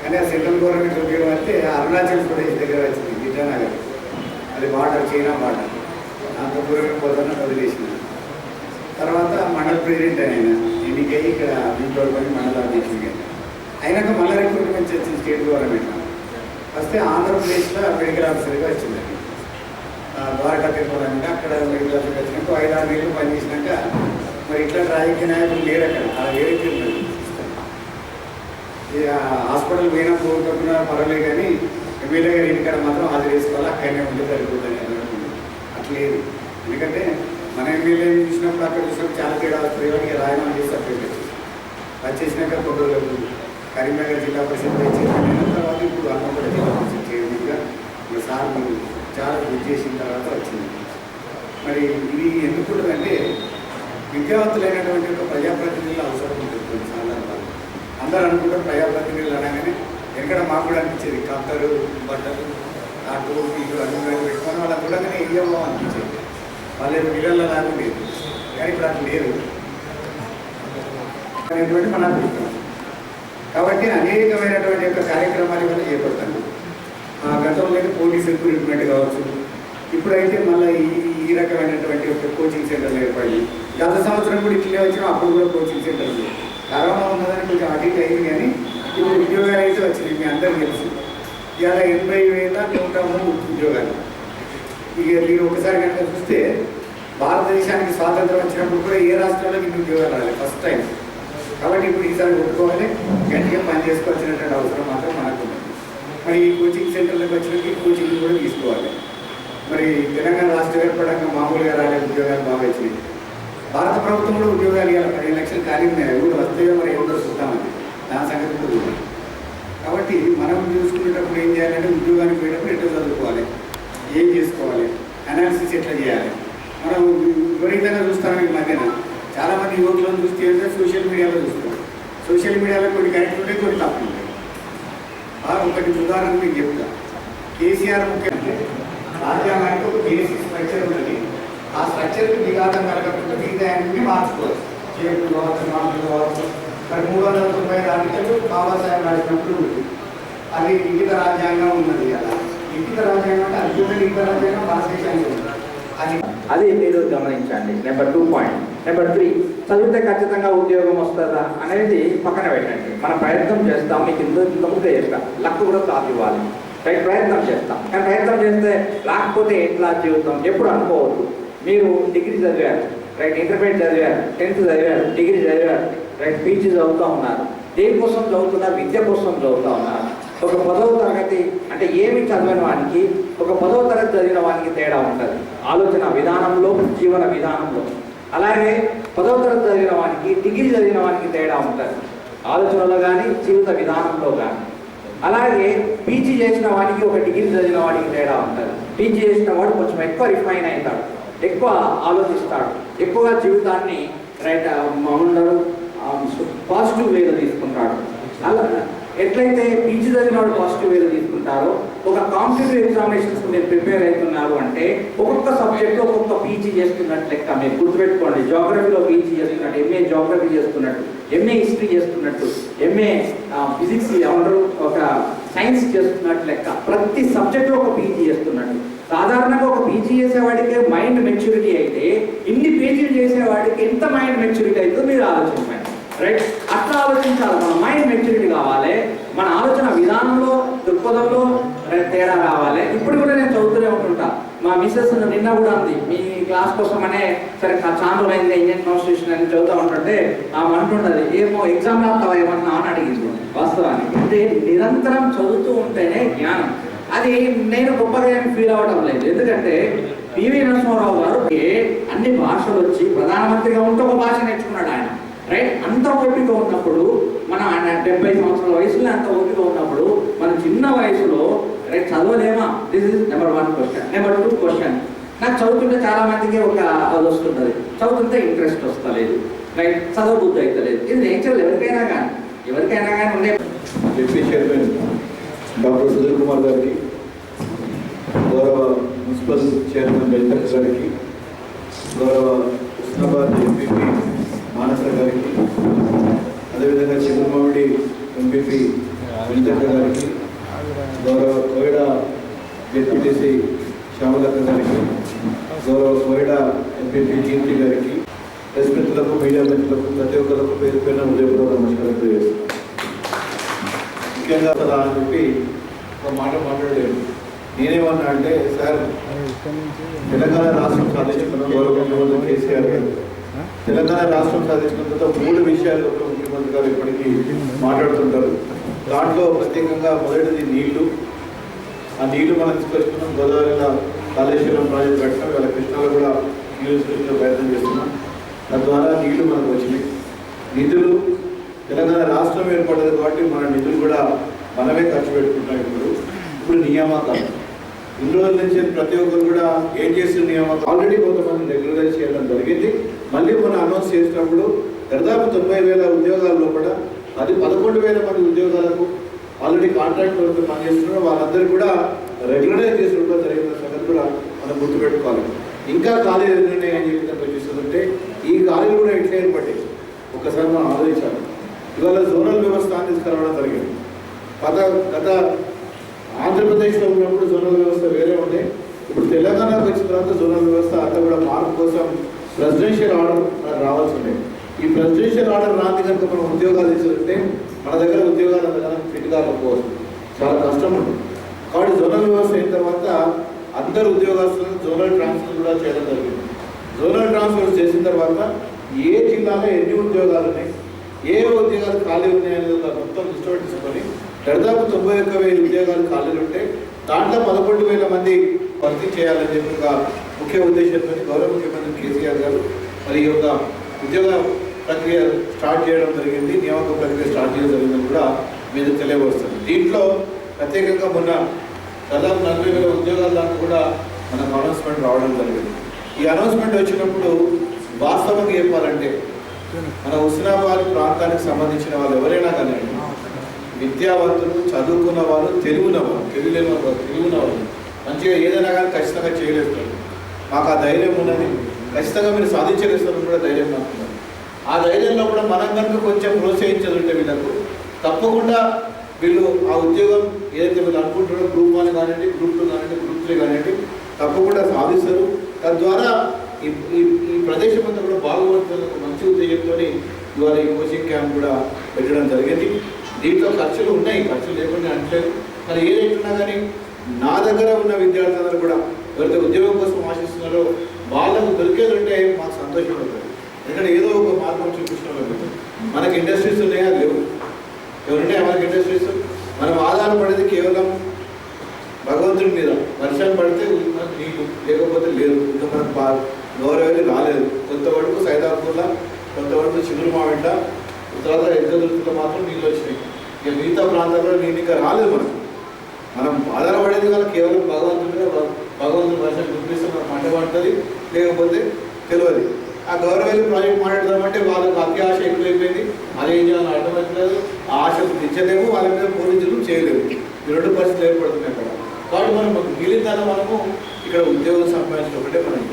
కానీ ఆ సెంట్రల్ గవర్నమెంట్ ఉద్యోగం అయితే అరుణాచల్ ప్రదేశ్ దగ్గర వచ్చింది, విజయనగర్, అది బార్డర్, చైనా బార్డర్. అంత దూరం పోతాను వదిలేసిన. తర్వాత మండల ప్రెసిడెంట్ అయినా ఎన్నికయ్యి ఇక్కడ దీంట్లో పని మండల అధ్యక్షుడిగా అయినాక మళ్ళీ రిక్రూట్మెంట్ వచ్చింది స్టేట్ గవర్నమెంట్. వస్తే ఆంధ్రప్రదేశ్లో మెడికల్ ఆఫీసర్గా వచ్చిందండి. ద్వారకా తిరుపతి అక్కడ మెడికల్ ఆఫీసర్ వచ్చినాక 5-6 నెలలు పనిచేసినాక మరి ఇట్లా రాజకీయ నాయకులు లేరు అక్కడ. అలా వేరే తిరుగుతుంది హాస్పిటల్ పోయినా పోకుండా పర్వాలేదు, కానీ ఎమ్మెల్యే గారి ఇంటికాడ మాత్రం హాజరు చేసుకోవాలి, అక్కడనే ఉంటే సరిపోతుంది అనుకుంటుంది. అట్లేదు. ఎందుకంటే మన ఎమ్మెల్యే చూసినప్పుడు అక్కడ చూసినప్పుడు చాలా తేడా వస్తుంది. ఇక రాజీనామా చేసి సపరేట్ వచ్చేసినాక కొన్ని రోజులు కరీంనగర్ జిల్లా పరిషత్ చైర్మన్ తర్వాత ఇప్పుడు అన్నపూడ జిల్లా పరిషత్ చైర్మన్గా సార్ చాలా కృషి చేసిన తర్వాత వచ్చింది. మరి ఇది ఎందుకు ఉంటుందంటే విద్యావంతులైనటువంటి ఒక ప్రజాప్రతినిధులు అవసరం ఉంటుంది కొన్ని సందర్భాలు. అందరూ అనుకుంటారు ప్రజాప్రతినిధులు అనగానే ఎక్కడ మాకు కూడా అనిపించేది కప్తరు బట్టలు ఆటో ఇటు అన్ని పెట్టుకొని వాళ్ళకి కూడా ఏమో అనిపించేది. వాళ్ళు పిల్లల లాగా లేదు, కానీ ఇప్పుడు అట్లా లేరు అనేటువంటి మన అభిప్రాయం. కాబట్టి అనేకమైనటువంటి యొక్క కార్యక్రమాలు ఇవన్నీ చేపడతాను. గతంలో పోలీస్ రిక్రూట్మెంట్ కావచ్చు, ఇప్పుడైతే మళ్ళీ ఈ రకమైనటువంటి ఒక కోచింగ్ సెంటర్లు ఏర్పడి గత సంవత్సరం కూడా ఇట్లే వచ్చినా అప్పుడు కూడా కోచింగ్ సెంటర్లు కరోనా ఉన్నదని కొంచెం అటు ఇటు అయింది, కానీ ఇప్పుడు ఉద్యోగాలు అయితే వచ్చినాయి. మీ అందరికీ తెలుసు ఇవాళ 80,103 ఉద్యోగాలు. ఇక మీరు ఒకసారి కనుక చూస్తే భారతదేశానికి స్వాతంత్రం వచ్చినప్పుడు కూడా ఏ రాష్ట్రంలో ఇన్ని ఉద్యోగాలు రాలేదు, ఫస్ట్ టైం. కాబట్టి ఇప్పుడు ఈసారి కొట్టుకోవాలి, గట్టిగా పని చేసుకోవాల్సినటువంటి అవసరం మాత్రం మనకు ఉంది. మరి ఈ కోచింగ్ సెంటర్లకు వచ్చినకి కోచింగ్ కూడా తీసుకోవాలి. మరి తెలంగాణ రాష్ట్ర ఏర్పడంగా మామూలుగా రాలే ఉద్యోగాలు బాగా వచ్చినాయి. భారత ప్రభుత్వం కూడా ఉద్యోగాలు ఇవ్వాలి, 15 లక్షలు ఖాళీ ఉన్నాయి. అవి కూడా వస్తాయో మరి ఏమిటో చూద్దామని దాని సంగతి కూడా ఉంది. కాబట్టి మనం చూసుకునేటప్పుడు ఏం చేయాలంటే ఉద్యోగానికి పోయేటప్పుడు ఎట్లా చదువుకోవాలి, ఏం చేసుకోవాలి, అనాలిసిస్ ఎట్లా చేయాలి. మనం విపరీతంగా చూస్తాం ఈ మధ్యన చాలామంది యువకులను చూస్తే సోషల్ మీడియాలో చూస్తాం. సోషల్ మీడియాలో కొన్ని కరెక్ట్ ఉంటాయి, కొన్ని తప్పు ఉంటాయి. ఒకటి ఉదాహరణ మీకు చెప్తా. కేసీఆర్ ముఖ్యమంత్రి రాజ్యాంగానికి ఒక బేసిక్ స్ట్రక్చర్ ఉన్నది. ఆ స్ట్రక్చర్కి విఘాతం కలగకుండా మిగతా అన్ని మార్చుకోవచ్చు. చేతులు కావచ్చు, మాటలు కావచ్చు. మరి 390 ఆర్టికల్ బాబాసాహెబ్ రాసినప్పుడు అది లిఖిత రాజ్యాంగం ఉన్నది. అలా లిఖిత రాజ్యాంగం అంటే అర్జున లిఖిత రాజ్యాంగం భారతదేశానికి ఉంది. అది మీరు గమనించండి. Number 2 point. నెంబర్ 3, చదివితే ఖచ్చితంగా ఉద్యోగం వస్తుందా అనేది పక్కన పెట్టండి. మనం ప్రయత్నం చేస్తాం, మీకు ఇంతకుముందే చేస్తాం, లక్ కూడా సాధి ఇవ్వాలి, రైట్? ప్రయత్నం చేస్తాం, కానీ ప్రయత్నం చేస్తే రాకపోతే ఎట్లా జీవితం ఎప్పుడు అనుకోవద్దు. మీరు డిగ్రీ చదివారు, రైట్? ఇంటర్మీడియట్ చదివారు, 10th చదివారు, డిగ్రీ చదివారు, రైట్? పీజీ చదువుతూ ఉన్నారు. దేనికోసం చదువుతున్నారు? విద్య కోసం చదువుతూ ఉన్నారు. ఒక 10వ తరగతి అంటే ఏమి చదివిన వానికి, ఒక 10వ తరగతి చదివిన వానికి తేడా ఉంటుంది ఆలోచన విధానంలో, జీవన విధానంలో. అలాగే 10వ తరగతి చదివిన వానికి, డిగ్రీ చదివిన వానికి తేడా ఉంటుంది ఆలోచనలో కానీ, జీవిత విధానంలో కానీ. అలాగే పీజీ చేసిన వానికి, ఒక డిగ్రీ చదివిన వాడికి తేడా ఉంటుంది. పీజీ చేసిన వాడు కొంచెం ఎక్కువ రిఫైన్ అవుతాడు, ఎక్కువ ఆలోచిస్తాడు, ఎక్కువగా జీవితాన్ని రైట్ ఉండరు పాజిటివ్ వేలో తీసుకుంటాడు. అలా ఎట్లయితే పీజీ చదివిన వాడు పాజిటివ్ వేలో తీసుకుంటారో, ఒక కాంపిటేటివ్ ఎగ్జామినేషన్స్ మీరు ప్రిపేర్ అవుతున్నారు అంటే ఒక్కొక్క సబ్జెక్ట్లో ఒక్కొక్క పీజీ చేస్తున్నట్టు లెక్క. మీరు గుర్తుపెట్టుకోండి, జోగ్రఫీలో పీజీ చేస్తున్నట్టు, ఎంఏ జోగ్రఫీ చేస్తున్నట్టు, ఎంఏ హిస్టరీ చేస్తున్నట్టు, ఎంఏ ఫిజిక్స్ ఏమంటారు ఒక సైన్స్ చేస్తున్నట్టు లెక్క. ప్రతి సబ్జెక్ట్లో ఒక పీజీ చేస్తున్నట్టు. సాధారణంగా ఒక పీజీ చేసేవాడికి మైండ్ మెచ్యూరిటీ అయితే, ఇన్ని పీజీలు చేసేవాడికి ఎంత మైండ్ మెచ్యూరిటీ అవుతుందో మీరు ఆలోచించండి, రైట్? అట్లా ఆలోచించాలి. మన మైండ్ మెచ్యూరిటీ కావాలి, మన ఆలోచన విధానంలో, దృక్పథంలో తేడా రావాలి. ఇప్పుడు కూడా నేను చదువుతూనే ఉంటుంటా. మా మిస్సెస్ నిన్న కూడా ఉంది, మీ క్లాస్ కోసమనే సరే ఛానల్ అయింది ఇండియన్ కాన్స్టిట్యూషన్ అని చదువుతూ ఉంటుంటే ఆమె అంటున్నది, ఏమో ఎగ్జామ్ రాస్తావా ఏమన్నా అని అడిగింది. వాస్తవానికి అంటే నిరంతరం చదువుతూ ఉంటేనే జ్ఞానం. అది నేను గొప్పగా ఏం ఫీల్ అవ్వడం లేదు, ఎందుకంటే పివి నరసింహారావు గారు అన్ని భాషలు వచ్చి ప్రధానమంత్రిగా ఉంటే ఒక భాష నేర్చుకున్నాడు ఆయన, రైట్? అంత ఓపిక ఉన్నప్పుడు, మన 70 సంవత్సరాల వయసులో అంత ఓపిక ఉన్నప్పుడు, మన చిన్న వయసులో రైట్ చదవలేమా? This is number 1 question. Number 2 question, నాకు చదువుతుంటే చాలా మందికి ఒక అది వస్తుంటుంది, చదువుతుంటే ఇంట్రెస్ట్ వస్తలేదు, రైట్? చదవబుద్ధి అవుతలేదు. ఇది నేచర్ ఎవరికైనా కానీ ఉండే. Deputy chairman doctor Sudheer Kumar గారికి, గౌరవ మున్సిపల్ చైర్మన్ వెంకట్ గారికి, గౌరవ హుస్నాబాద్ ఎంపీపీ మానస గారికి, అదేవిధంగా చంద్రమామిడి ఎంపీపీ వెంకట గారికి, గౌరవ కోయడ డిప్యూటీసీ శ్యామలత గారికి, గౌరవ కోరిడా ఎంపీపీ కీర్తి గారికి, ప్రెస్ మిత్రులకు, మీడియా మిత్రులకు, ప్రతి ఒక్కరికి పేరు పేరున ఉదయపూర్వక నమస్కారం తెలియజేస్తున్నాను. ముఖ్యంగా కదా అని చెప్పి ఒక మాట మాట్లాడలేదు. నేనేమన్నా అంటే, సార్ తెలంగాణ రాష్ట్రం సాధించుకున్న గౌరవ ముఖ్యమంత్రి కేసీఆర్ గారు తెలంగాణ రాష్ట్రం సాధించుకున్న తర్వాత 3 విషయాలు ముఖ్యమంత్రి గారు ఇప్పటికీ మాట్లాడుతుంటారు. దాంట్లో ప్రత్యేకంగా మొదటిది నీళ్లు. ఆ నీళ్లు మనం తీసుకొచ్చుకున్నాం. గోదావరిలో కాళేశ్వరం ప్రాజెక్టు కట్టడం, వాళ్ళ కృష్ణాలో కూడా నీళ్లు తీసుకొచ్చే ప్రయత్నం చేస్తున్నాం. తద్వారా నీళ్లు మనకు వచ్చినాయి. నిధులు తెలంగాణ రాష్ట్రం ఏర్పడ్డది కాబట్టి మన నిధులు కూడా మనమే ఖర్చు పెట్టుకుంటాం. ఇప్పుడు నియామకాలు ఇన్ని రోజుల నుంచి ప్రతి ఒక్కరు కూడా ఏం చేసిన నియామకాలు ఆల్రెడీ కొంతమంది రెగ్యులరైజ్ చేయడం జరిగింది. మళ్ళీ మనం అనౌన్స్ చేసినప్పుడు దాదాపు 90,000 ఉద్యోగాల్లో కూడా అది 11,000 మంది ఉద్యోగాలకు ఆల్రెడీ కాంట్రాక్ట్ వరకు పనిచేస్తున్నారు. వాళ్ళందరూ కూడా రెగ్యులరైజ్ చేసుకుంటూ జరిగిన సంగతి కూడా మనం గుర్తుపెట్టుకోవాలి. ఇంకా ఖాళీలు ఉన్నాయని చెప్పి చూస్తుంటే ఈ ఖాళీలు కూడా ఎట్లా ఏర్పడ్డాయి ఒకసారి మనం ఆలోచించాలి. ఇవాళ జోనల్ వ్యవస్థ తీసుకురావడం జరిగింది. గత ఆంధ్రప్రదేశ్లో ఉన్నప్పుడు జోనల్ వ్యవస్థ వేరే ఉండే. ఇప్పుడు తెలంగాణకు వచ్చిన తర్వాత జోనల్ వ్యవస్థ అంతా కూడా మార్పు కోసం ప్రెసిడెన్షియల్ ఆర్డర్ రావాల్సి ఉండే. ఈ ప్రెసిడెన్షియల్ ఆర్డర్ రాని కనుక మనం ఉద్యోగాలు తీసుకుంటే మన దగ్గర ఉద్యోగాలు అంతగానో ఫిట్ కాకపోవచ్చు, చాలా కష్టం ఉంటుంది. కాబట్టి జోనల్ వ్యవస్థ అయిన తర్వాత అందరు ఉద్యోగస్తులను జోనల్ ట్రాన్స్ఫర్ కూడా చేయడం జరిగింది. జోనల్ ట్రాన్స్ఫర్ చేసిన తర్వాత ఏ జిల్లాలో ఎన్ని ఉద్యోగాలు ఉన్నాయి, ఏ ఉద్యోగాలు ఖాళీ ఉన్నాయనేది ఒక మొత్తం దృష్టి పెట్టించుకొని దాదాపు 91,000 ఉద్యోగాలు ఖాళీలు ఉంటే దాంట్లో 11,000 మంది భర్తీ చేయాలని చెప్పి ఒక ముఖ్య ఉద్దేశంతో గౌరవ ముఖ్యమంత్రి కేసీఆర్ గారు మరి ఈ యొక్క ఉద్యోగ ప్రక్రియ స్టార్ట్ చేయడం జరిగింది. నియామక ప్రక్రియ స్టార్ట్ చేయడం జరిగిందని కూడా మీరు తెలియవస్తుంది. దీంట్లో ప్రత్యేకంగా మొన్న దాదాపు 40,000 ఉద్యోగాల దాకా కూడా మనకు అనౌన్స్మెంట్ రావడం జరిగింది. ఈ అనౌన్స్మెంట్ వచ్చినప్పుడు వాస్తవంగా చెప్పాలంటే మన హుస్నాబాద్ ప్రాంతానికి సంబంధించిన వాళ్ళు ఎవరైనా కానీ విద్యావంతులు, చదువుకున్న వాళ్ళు, తెలివిన వాళ్ళు మంచిగా ఏదైనా కానీ ఖచ్చితంగా చేయలేస్తారు. మాకు ఆ ధైర్యం ఉన్నది. ఖచ్చితంగా మీరు సాధించలేస్తారని కూడా ధైర్యం నాకు ఉన్నది. ఆ ధైర్యంలో కూడా మనం కనుక కొంచెం ప్రోత్సహించదుంటే వీళ్ళకు తప్పకుండా వీళ్ళు ఆ ఉద్యోగం ఏదైతే వీళ్ళు అనుకుంటారో గ్రూప్ 1 కానివ్వండి, గ్రూప్ 2 కానివ్వండి, గ్రూప్ 3 కానివ్వండి తప్పకుండా సాధిస్తారు. తద్వారా ఈ ప్రదేశం అంతా కూడా బాగుపడుతున్న మంచి ఉద్దేశంతో ఇవాళ ఈ కోచింగ్ క్యాంప్ కూడా పెట్టడం జరిగింది. దీంట్లో ఖర్చులు ఉన్నాయి, ఖర్చులు లేకుండా అంటలేదు. మరి ఏదైతున్నా కానీ నా దగ్గర ఉన్న విద్యార్థులందరూ కూడా ఎవరైతే ఉద్యోగం కోసం ఆశిస్తున్నారో వాళ్ళకు దొరికేది ఉంటే మాకు సంతోషం ఉంటుంది. ఎందుకంటే ఏదో ఒక మార్గం చూపిస్తున్నాం. మనకి ఇండస్ట్రీస్ ఉన్నాయా లేవు, ఎవరున్నాయా మనకి ఇండస్ట్రీస్? మనం ఆధారపడేది కేవలం భగవంతుడి మీద. వర్షం పడితే నీళ్ళు, లేకపోతే లేదు. ఇంకా మనకు గౌరవాన్ని రాలేదు. కొంతవరకు సైదాపూర్లో, కొంతవరకు చిగురుమావింట, తర్వాత ఎద్దదుర్తిలో మాత్రం నీళ్ళు వచ్చినాయి. ఇక మిగతా ప్రాంతాల్లో నీళ్ళు ఇంకా రాలేదు. మనం ఆధారపడేది కానీ కేవలం భగవంతుడిగా. భగవంతుడు వర్షం కురిపిస్తే మనకు పంట పడుతుంది, లేకపోతే తెలియదు. ఆ గౌరవాన్ని ప్రాజెక్ట్ మాట్లాడదామంటే వాళ్ళకు అత్యాశ ఎక్కువైపోయింది. అదేం చేయాలని అర్థమవుతలేదు. ఆ ఆశకు తెచ్చలేము, వాళ్ళ మీద పోలీసులు చేయలేము. ఈ 2 పరిస్థితులు ఏర్పడుతున్నాయి అక్కడ. కాబట్టి మనం మిగిలిన మనము ఇక్కడ ఉద్యోగం సంపాదించడం ఒకటే మనం.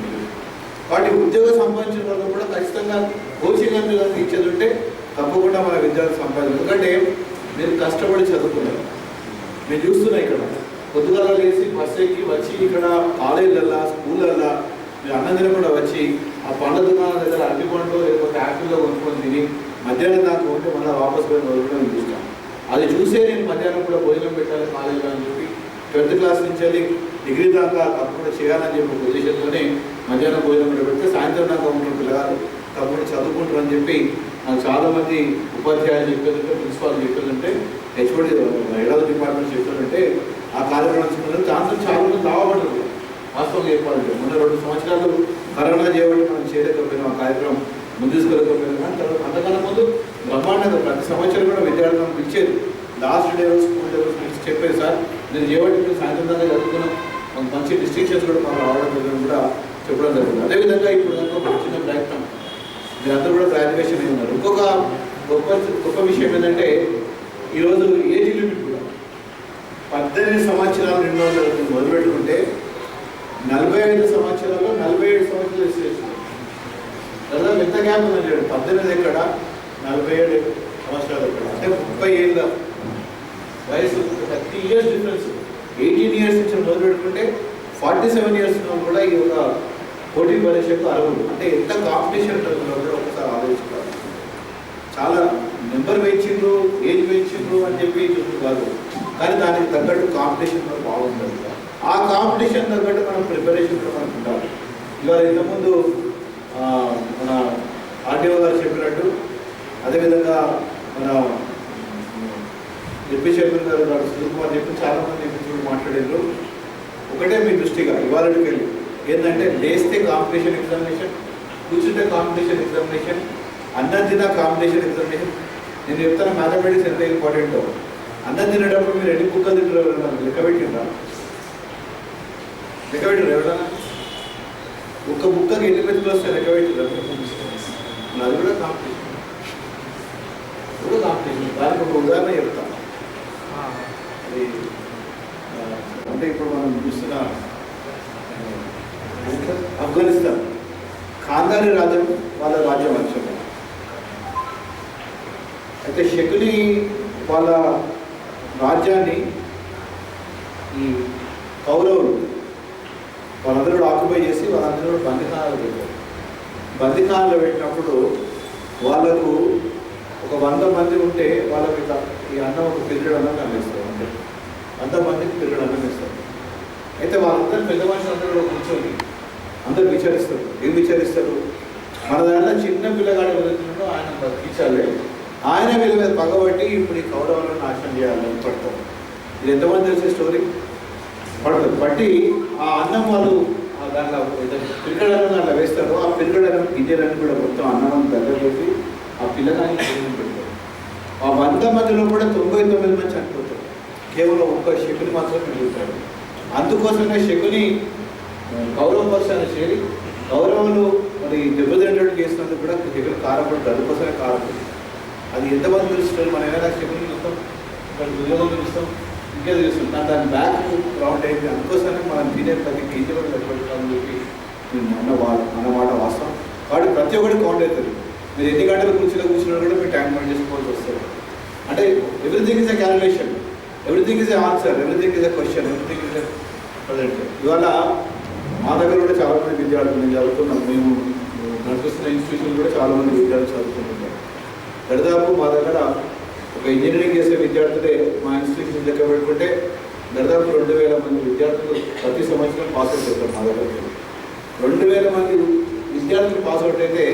కాబట్టి ఉద్యోగం సంపాదించిన వల్ల కూడా ఖచ్చితంగా కోచింగ్ అనేది ఇచ్చేది ఉంటే తప్పకుండా మన విద్యార్థులు సంపాదించారు. ఎందుకంటే మీరు కష్టపడి చదువుకున్నారు. మీరు చూస్తున్నాయి ఇక్కడ పొద్దుగాల లేసి బస్సు ఎక్కి వచ్చి ఇక్కడ కాలేజీలల్లా, స్కూళ్ళల్లా మీరు అన్నం కూడా వచ్చి ఆ పండ్ల దుకాణాల దగ్గర అరటి పండ్లు లేకపోతే యాపిల్లో కొనుక్కొని తిని మధ్యాహ్నం దాకా ఉంటే మళ్ళీ వాపస్ పోయి వదలడం చూస్తాను. అది చూసే నేను మధ్యాహ్నం కూడా భోజనం పెట్టాలి కాలేజీలో అని చెప్పి 12th క్లాస్ నుంచి వెళ్ళి డిగ్రీ దాకా తప్పకుండా చేయాలని చెప్పి ఒక ఉద్దేశంతోనే మధ్యాహ్నం భోజనం కూడా పెడితే సాయంత్రం దాకా ఉంటున్న పిల్లగారు తప్పకుండా చదువుకుంటారు అని చెప్పి నాకు చాలామంది ఉపాధ్యాయులు చెప్పారంటే, ప్రిన్సిపాల్ చెప్పారంటే, హెచ్ఓడి హెడ్ డిపార్ట్మెంట్ చెప్పారంటే ఆ కార్యక్రమం తీసుకున్నారు. దాంట్లో చాలా మంది లాభపడ్డారు. వాస్తవంగా చెప్పాలంటే మొన్న 2 సంవత్సరాలు కరోనా చేయబట్టి మనం చేయలేకపోయినాం. ఆ కార్యక్రమం ముందు తీసుకెళ్ళకపోయినా కానీ తర్వాత అంతకన్నా ముందు బ్రహ్మాండంగా ప్రతి సంవత్సరం కూడా విద్యార్థులను పిలిచేది. లాస్ట్ డే స్కూల్ లెవెల్స్ పిలిచి చెప్పేది, సార్ నేను చేయబట్టి సాయంత్రం దాకా చదువుకున్నాం, మంచి డిస్టింక్షన్స్ కూడా మాకు రావడం జరిగింది కూడా చెప్పడం జరిగింది. అదేవిధంగా ఇప్పుడు దాకా ఒక చిన్న ప్రయత్నం మీరందరూ కూడా గ్రాడ్యుయేషన్ అయి ఉన్నారు. ఇంకొక గొప్ప విషయం ఏంటంటే ఈరోజు ఏజ్ లిమిట్ కూడా 18 సంవత్సరాలు నిండు మొదలుపెట్టుకుంటే 45 సంవత్సరాల్లో 47 సంవత్సరాలు ఇస్తారు. దాదాపు ఎంత గ్యాప్ ఉందని చెప్పాడు. 18 ఎక్కడ, 47 సంవత్సరాలు ఎక్కడ, అంటే 30 ఏళ్ళ వయసు, 30 ఇయర్స్ డిఫరెన్స్. 18 ఇయర్స్ నుంచి మొదలు పెట్టుకుంటే 47 ఇయర్స్ కూడా ఈ ఒక పోటీ పరీక్షకు అర్హులు. అంటే ఎంత కాంపిటీషన్ ఉంటుందో కూడా ఒకసారి ఆలోచించాలి. చాలా నెంబర్ పెంచిండ్రు, ఏజ్ పెంచిండ్రు అని చెప్పి చూస్తూ కాదు, కానీ దానికి తగ్గట్టు కాంపిటీషన్ కూడా బాగుంటుంది. ఆ కాంపిటీషన్ తగ్గట్టు మనం ప్రిపరేషన్ కూడా మనకు ఉండాలి. ఇవాళ ఇంతకుముందు మన ఆర్టీఓ గారు చెప్పినట్టు, అదేవిధంగా మన డిప్యూటీ చైర్మన్ గారు సుధీర్ కుమార్ చెప్పి చాలామంది ఇప్పుడు మాట్లాడారు. ఒకటే మీ దృష్టిగా ఇవాళకి వెళ్ళి ఏంటంటే, లేస్తే కాంపిటీషన్ ఎగ్జామినేషన్, కూర్చుంటే కాంపిటీషన్ ఎగ్జామినేషన్, అన్నం తిన కాంపిటీషన్ ఎగ్జామినేషన్. నేను చెప్తాను మ్యాథమెటిక్స్ ఎంత ఇంపార్టెంటో. అన్నం తినేటప్పుడు మీరు ఎన్ని బుక్కలు తింటారు ఎవరైనా లెక్క పెట్టిండ్రా? ఎవరైనా ఒక్క బుక్కకి ఎన్ని మెతుకులు వస్తాయి లెక్క పెట్టిండ్రా? అది కూడా కాంపిటీషన్, దానికి ఒక ఉదాహరణ చెప్తాను. అది అంటే ఇప్పుడు మనం చూస్తున్న ఆఫ్ఘనిస్తాన్ ఖాందారీ రాజ్యం వాళ్ళ రాజ్యం అంశం. అయితే శకుని వాళ్ళ రాజ్యాన్ని ఈ కౌరవులు వాళ్ళందరూ ఆక్యుపై చేసి వాళ్ళందరూ బందిఖానాలు పెట్టారు. బందిఖానాలు పెట్టినప్పుడు వాళ్ళకు ఒక 100 మంది ఉంటే వాళ్ళకి ఈ అన్నం ఒక పిల్లడు అన్నం అందిస్తారు. అంటే 100 మందికి పిల్లడు అన్నం ఇస్తారు. అయితే వాళ్ళందరూ పెద్ద మనుషులందరూ కూర్చొని అందరూ విచారిస్తారు. ఏం విచారిస్తారు? మన దాంట్లో చిన్న పిల్లగాడి వెళ్తున్నాడో ఆయన బతికించాలి, ఆయన వీళ్ళ మీద పగబట్టి ఇప్పుడు ఈ కౌరవులను నాశనం చేయాలని పడతారు. ఇది ఎంతమంది తెలిసే స్టోరీ? పడతారు. బట్టి ఆ అన్నం వాళ్ళు దాంట్లో పిల్లడన్నం అట్లా వేస్తారు. ఆ పిల్లడన్నం గిన్నెలన్నీ కూడా మొత్తం అన్నం దగ్గర పెట్టి ఆ పిల్లగానికి పెడతారు. ఆ 100 మందిలో కూడా 99 మంది చనిపోతారు. కేవలం ఒక్క శకుని మాత్రం మిగులుతాడు. అందుకోసమే శకుని కౌరవ పక్షాన్ని చేరి కౌరవులు మరి దెబ్బతినేటట్టు చేసినందుకు కూడా శకుని కారపడతారు. అందుకోసమే కారపడతారు. అది ఎంతమంది తెలుస్తుంది? మనం ఏదైనా శకుని చూస్తాం, ఉద్యోగం చూస్తాం, ఇంకేదో చూస్తాం, దాని బ్యాక్ రౌండ్ అయింది. అందుకోసమే మనం తినే ప్రతి కేజీ కూడా లెక్కపెట్టాలని చెప్పి అన్నమాట వాస్తవం. కాబట్టి ప్రతి ఒక్కటి కౌంట్ అవుతుంది. మీరు ఎన్ని గంటలు కూర్చున్నా కూడా మీరు టైం మైండ్ చేసుకోవాల్సి వస్తుంది. అంటే everything is a calculation, everything is a answer, everything is a question, everything is a present. ఇవాళ మా దగ్గర కూడా చాలామంది విద్యార్థులు నేను చదువుతున్నాం. మేము నడుస్తున్న ఇన్స్టిట్యూషన్ కూడా చాలామంది విద్యార్థులు చదువుతుంటారు. దరిదాపు మా దగ్గర ఒక ఇంజనీరింగ్ చేసే విద్యార్థులే మా ఇన్స్టిట్యూషన్ లెక్క పెట్టుకుంటే దాదాపు 2000 మంది విద్యార్థులు ప్రతి సంవత్సరం పాస్ అవుట్ అవుతారు. మా దగ్గర 2000 మంది విద్యార్థులు పాస్ అవుట్ అయితే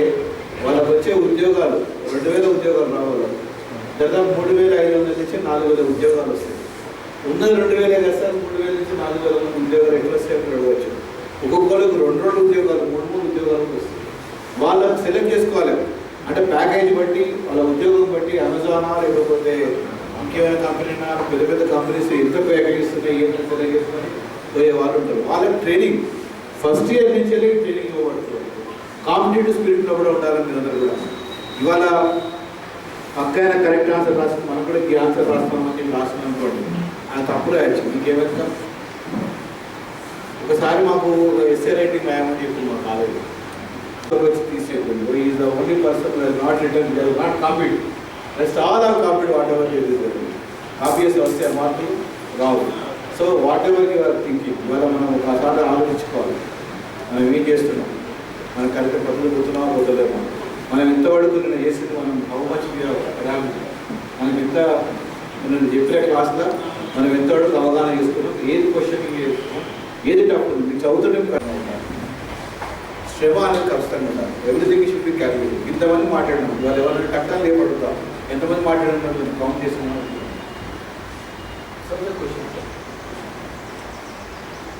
వాళ్ళకు వచ్చే ఉద్యోగాలు 2000 ఉద్యోగాలు రావాలి. దాదాపు 3500 నుంచి 4000 ఉద్యోగాలు వస్తాయి. ఉన్నది 2000 కదా సార్, 3000 నుంచి 4000 మంది ఉద్యోగాలు ఎట్లా వస్తాయి అడగవచ్చు. ఒక్కొక్కరికి 2 ఉద్యోగాలు 3 ఉద్యోగాలు వస్తాయి. వాళ్ళకు సెలెక్ట్ చేసుకోవాలి. అంటే ప్యాకేజ్ బట్టి, వాళ్ళ ఉద్యోగం బట్టి, అమెజానా లేకపోతే ముఖ్యమైన కంపెనీనా, పెద్ద పెద్ద కంపెనీస్ ఎంత ప్యాకేజ్ ఇస్తున్నాయి, ఏంటంటే సెలెక్ట్ చేసుకొని పోయే వాళ్ళు ఉంటారు. వాళ్ళకి ట్రైనింగ్ ఫస్ట్ ఇయర్ నుంచి వెళ్ళి ట్రైనింగ్ ఇవ్వబడుతుంది. కాంపిటేటివ్ స్పిరిట్లో కూడా ఉండాలని మీరందరూ కూడా. ఇవాళ పక్కన కరెక్ట్ ఆన్సర్ రాసి మనం కూడా ఈ ఆన్సర్ రాస్తామని చెప్పి రాస్తున్నాం అనుకోండి, ఆయన తప్పుడు రాయచ్చు. ఇంకేమైనా ఒకసారి మాకు ఎస్ఏ రైటింగ్ రాయమని చెప్పి మా కాలేజీ వచ్చి తీసేయకుండా is the only person not written, not copied. Rest all are copied whatever చేసేది. కాపీస్ వస్తే మార్కులు రావు. So whatever your thinking ఇవాళ మనం ఒకసారి ఆలోచించుకోవాలి. మనం ఏం చేస్తున్నాం, మనం కరెక్ట్ పద్ధతులు పోతున్నామా పోతలేమా, మనం ఎంతవరకు నేను చేసింది, మనం హౌ మచ్ మనం ఎంత నేను చెప్పిన క్లాస్లో మనం ఎంతవరకు అవగాహన చేసుకున్నాం, ఏది క్వశ్చన్ చేసుకున్నాం, ఏది తప్పు ఉంది చదువుతుంటే శ్రమ అనేది ఖచ్చితంగా ఉండాలి. Everything should be calculated. ఇంతమంది మాట్లాడినాం, వాళ్ళు ఎవరైనా టక్కని లేపడుతాం, ఎంతమంది మాట్లాడినట్టు కౌంట్ చేస్తున్నాం.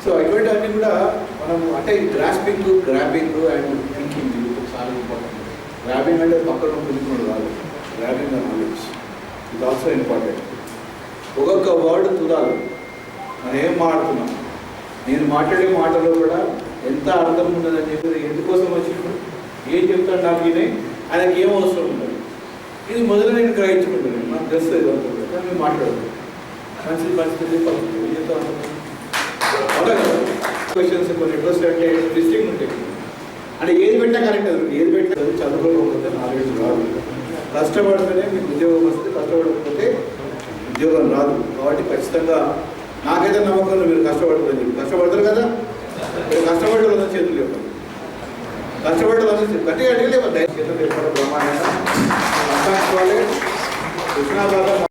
సో ఇటువంటివన్నీ కూడా మనం అంటే గ్రాస్పింగ్, గ్రాబింగ్ అండ్ థింకింగ్ చాలా ఇంపార్టెంట్. గ్రాబింగ్ అంటే పక్కన పిలుచుకోవడం కాదు, గ్రాబింగ్ ద నాలెడ్జ్ ఇది ఆల్సో ఇంపార్టెంట్. ఒక్కొక్క వర్డ్ తుదాలి. మనం ఏం మాట్లాడుతున్నాం, నేను మాట్లాడే మాటలో కూడా ఎంత అర్థం ఉన్నదని చెప్పి ఎందుకోసం వచ్చినప్పుడు ఏం చెప్తాడు నాకు ఈయన, ఆయనకి ఏం అవసరం ఉండదు. ఇది మొదలు నేను గ్రహించుకుంటాను, నాకు తెలుస్తుంది అంటుంది కానీ మేము మాట్లాడదు మంచిది పరిస్థితి పడుతుంది. ఏం చెప్తా అవునా కదా. క్వశ్చన్స్ కొన్ని ఎట్లా అంటే డిస్ట్రిక్ట్ ఉంటాయి. అంటే ఏది పెట్టినా కరెక్ట్, ఏది పెట్టినా చదువుకోకపోతే నాలెడ్జ్ రాదు. కష్టపడితేనే మీకు ఉద్యోగం వస్తుంది, కష్టపడకపోతే ఉద్యోగం రాదు. కాబట్టి ఖచ్చితంగా నాకైతే నమ్మకం మీరు కష్టపడుతుంది. కష్టపడతారు కదా, మీరు కష్టపడే చేతులు లేవు. కష్టపడ్డ వాళ్ళు గట్టిగా అడిగలేము దయచేసి బ్రహ్మాండంగా కృష్ణాబాద్